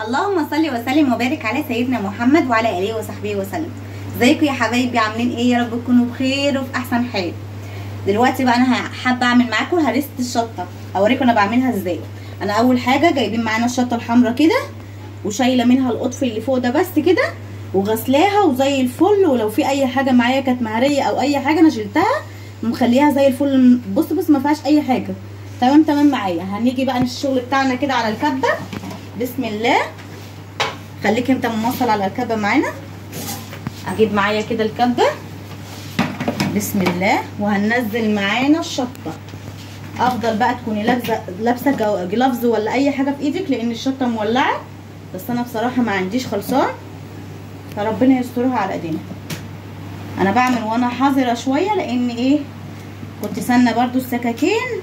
اللهم صل وسلم وبارك على سيدنا محمد وعلى اله وصحبه وسلم. ازيكم يا حبايبي؟ عاملين ايه؟ يا رب تكونوا بخير وفي احسن حال. دلوقتي بقى انا حابه اعمل معاكم هريسه الشطه، اوريكم انا بعملها ازاي. انا اول حاجه جايبين معانا الشطه الحمراء كده وشايله منها القطف اللي فوق ده بس كده وغسلاها وزي الفل، ولو في اي حاجه معايا كانت مهريه او اي حاجه انا شلتها ومخليها زي الفل. بص ما فيهاش اي حاجه، تمام معايا. هنيجي بقى الشغل بتاعنا كده على الكبه. بسم الله، خليك انت موصل على الكبه معانا. اجيب معايا كده الكبه بسم الله، وهننزل معانا الشطه. افضل بقى تكوني لابسه جلافز ولا اي حاجه في ايدك لان الشطه مولعه، بس انا بصراحه ما عنديش خلصان، فربنا يسترها على ايدينا. انا بعمل وانا حذره شويه لان ايه، كنت سنه برضو السكاكين،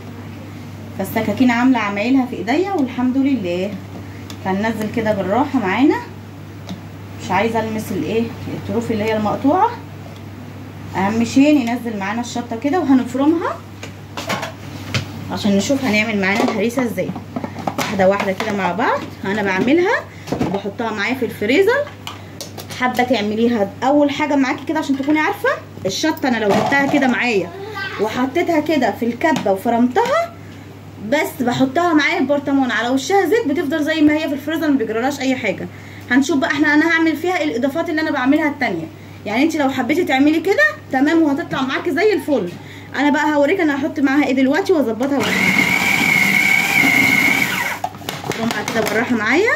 فالسكاكين عامله عمايلها في ايديا والحمد لله. فننزل كده بالراحه معانا، مش عايزه المس الايه الطروف اللي هي المقطوعه. اهم شيء ينزل معانا الشطه كده، وهنفرمها عشان نشوف هنعمل معانا الهريسه ازاي واحده واحده كده مع بعض. انا بعملها وبحطها معايا في الفريزر. حابه تعمليها اول حاجه معاكي كده عشان تكوني عارفه الشطه. انا لو جبتها كده معايا وحطيتها كده في الكبه وفرمتها، بس بحطها معايا في برطمان على وشها زيت، بتفضل زي ما هي في الفريزر، ما بيجرالهاش اي حاجه. هنشوف بقى انا هعمل فيها الاضافات اللي انا بعملها التانيه. يعني انت لو حبيتي تعملي كده تمام وهتطلع معاكي زي الفل. انا بقى هوريك انا هحط معاها ايه دلوقتي واظبطها افرمها كده بالراحه معايا.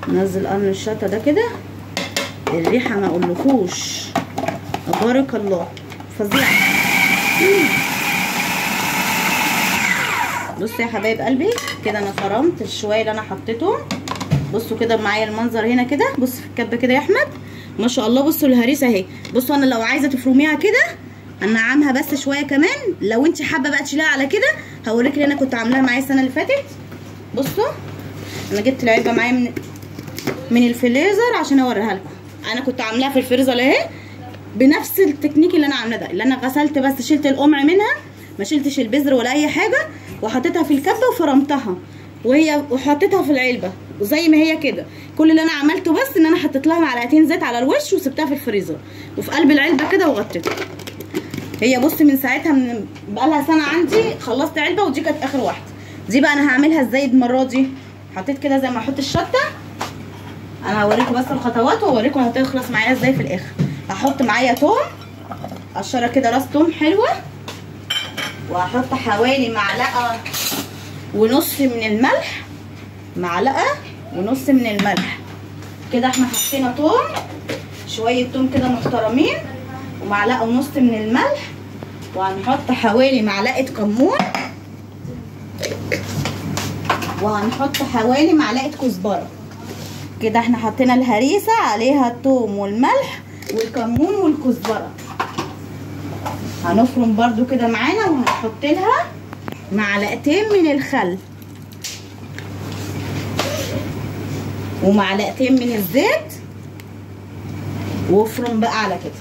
ننزل قرن الشطه ده كده، الريحه ما اقولكوش تبارك الله فظيعه. بصوا يا حبايب قلبي كده انا فرمت الشويه اللي انا حطيتهم. بصوا كده معايا المنظر هنا كده، بص في الكبه كده يا احمد ما شاء الله. بصوا الهريسه اهي. بصوا انا لو عايزه تفرميها كده انعمها بس شويه كمان، لو انت حابه بقى تشيلها على كده هوريك اللي انا كنت عاملاها معايا السنه اللي فاتت. بصوا انا جبت العلبه معايا من الفريزر عشان اوريها لكم. انا كنت عاملاها في الفريزر اهي بنفس التكنيك اللي انا عاملاه ده، اللي انا غسلت بس شلت القمع منها، ما شلتش البذر ولا اي حاجه، وحطيتها في الكبه وفرمتها وحطيتها في العلبه وزي ما هي كده. كل اللي انا عملته بس ان انا حطيت لها معلقتين زيت على الوش وسبتها في الفريزر وفي قلب العلبه كده وغطيتها. هي بص من ساعتها بقالها سنه عندي، خلصت علبه ودي كانت اخر واحده. دي بقى انا هعملها ازاي المره دي. حطيت كده زي ما احط الشطه. انا هوريكم بس الخطوات واوريكم هتخلص معايا ازاي في الاخر. هحط معايا توم، قشره كده راس توم حلوه، وهحط حوالي معلقه ونص من الملح، معلقه ونص من الملح كده. احنا حطينا توم، شويه توم كده محترمين، ومعلقه ونص من الملح، وهنحط حوالي معلقه كمون، وهنحط حوالي معلقه كزبره كده. احنا حطينا الهريسه عليها التوم والملح والكمون والكزبره. هنفرم برضو كده معانا، وهنحط لها معلقتين من الخل ومعلقتين من الزيت، وافرم بقى على كده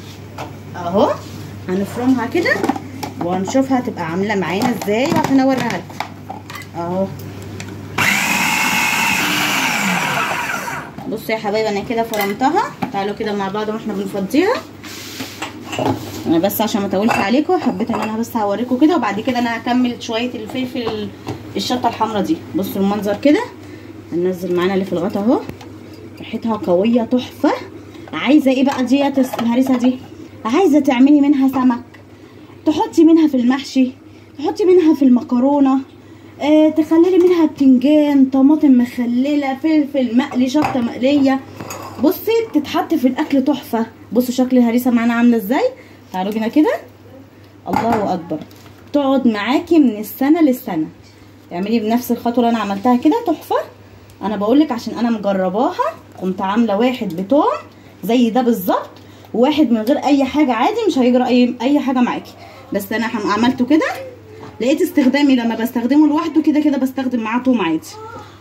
اهو. هنفرمها كده وهنشوفها تبقى عامله معانا ازاي عشان اوريها لكم اهو. بصوا يا حبايبي انا كده فرمتها. تعالوا كده مع بعض واحنا بنفضيها. انا بس عشان ما اطولش عليكم حبيت ان انا بس هوريكم كده، وبعد كده انا هكمل شويه الفلفل الشطه الحمراء دي. بصوا المنظر كده. هننزل معانا اللي في الغطا اهو، ريحتها قويه تحفه. عايزه ايه بقى ديت الهريسه دي؟ عايزه تعملي منها سمك، تحطي منها في المحشي، تحطي منها في المكرونه، تخللي منها بتنجان، طماطم مخلله، فلفل مقلي، شطه مقليه. بصي بتتحط في الاكل تحفه. بصوا شكل الهريسه معانا عامله ازاي. تعالوا بينا كده. الله اكبر، تقعد معاكي من السنه للسنه. اعملي بنفس الخطوه اللي انا عملتها كده تحفه. انا بقولك عشان انا مجرباها، قمت عامله واحد بتوم زي ده بالظبط، وواحد من غير اي حاجه عادي، مش هيجرى اي حاجه معاكي. بس انا عملته كده، لقيت استخدامي لما بستخدمه لوحده كده كده بستخدم معاه توم عادي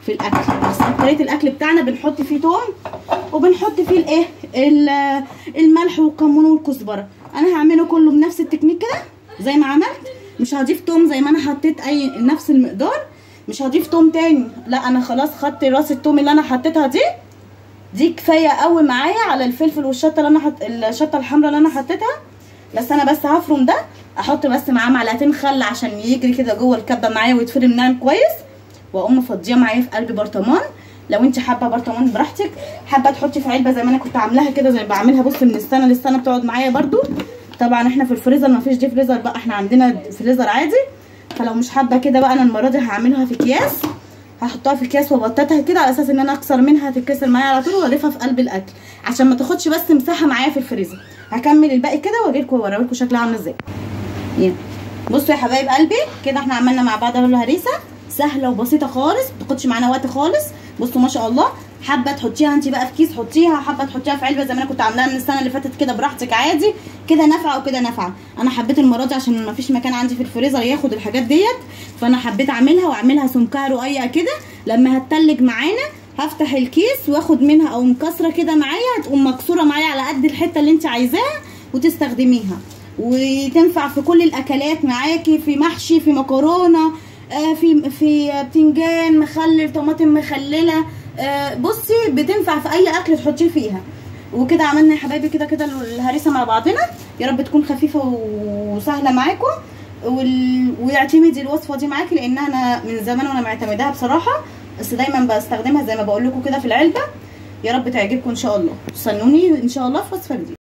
في الاكل. بس طريقه الاكل بتاعنا بنحط فيه توم وبنحط فيه الايه الملح والكمون والكزبره. انا هعمله كله بنفس التكنيك كده زي ما عملت، مش هضيف توم زي ما انا حطيت اي نفس المقدار، مش هضيف توم تاني، لا انا خلاص خدت راس التوم اللي انا حطيتها دي كفايه قوي معايا على الفلفل والشطه اللي انا الشطه الحمراء اللي انا حطيتها. بس انا بس هفرم ده، احط بس معاه معلقتين خل عشان يجري كده جوه الكبه معايا ويتفرم ناعم كويس، واقوم مفضيه معايا في قلب برطمان. لو انت حابه برطمان براحتك، حابه تحطي في علبه زي ما انا كنت عاملاها كده، زي ما بعملها بص من السنه للسنه بتقعد معايا برده. طبعا احنا في الفريزر مفيش دي فريزر بقى، احنا عندنا فريزر عادي. فلو مش حابه كده بقى، انا المره دي هعملها في اكياس، هحطها في اكياس وابططها كده على اساس ان انا اكسر منها تتكسر معايا على طول، واضيفها في قلب الاكل عشان ما تاخدش بس مساحه معايا في الفريزر. هكمل الباقي كده واوريلكم شكلها عامل ازاي. بصوا يا حبايب قلبي كده احنا عملنا مع بعض الهريسه سهله وبسيطه خالص، ما بتاخدش معانا وقت خالص. بصوا ما شاء الله. حابه تحطيها انت بقى في كيس حطيها، حابه تحطيها في علبه زي ما انا كنت عاملاها من السنه اللي فاتت كده براحتك عادي، كده نافعه وكده نافعه. انا حبيت المره دي عشان ما فيش مكان عندي في الفريزر ياخد الحاجات ديت، فانا حبيت اعملها واعملها سمكها رقيقه كده. لما هتتلج معانا هفتح الكيس واخد منها او مكسره كده معايا، هتقوم مكسوره معايا على قد الحته اللي انت عايزاها وتستخدميها، وتنفع في كل الاكلات معاكي، في محشي، في مكرونه، في بتنجان مخلل، طماطم مخلله، بصي بتنفع في اي اكل تحطيه فيها. وكده عملنا يا حبايبي كده الهريسه مع بعضنا. يا رب تكون خفيفه وسهله معاكم، ويعتمدي الوصفه دي معاكي، لان انا من زمان وانا معتمداها بصراحه، بس دايما بستخدمها زي ما بقول لكم كده في العلبه. يا رب تعجبكم ان شاء الله. استنوني ان شاء الله في وصفه جديده.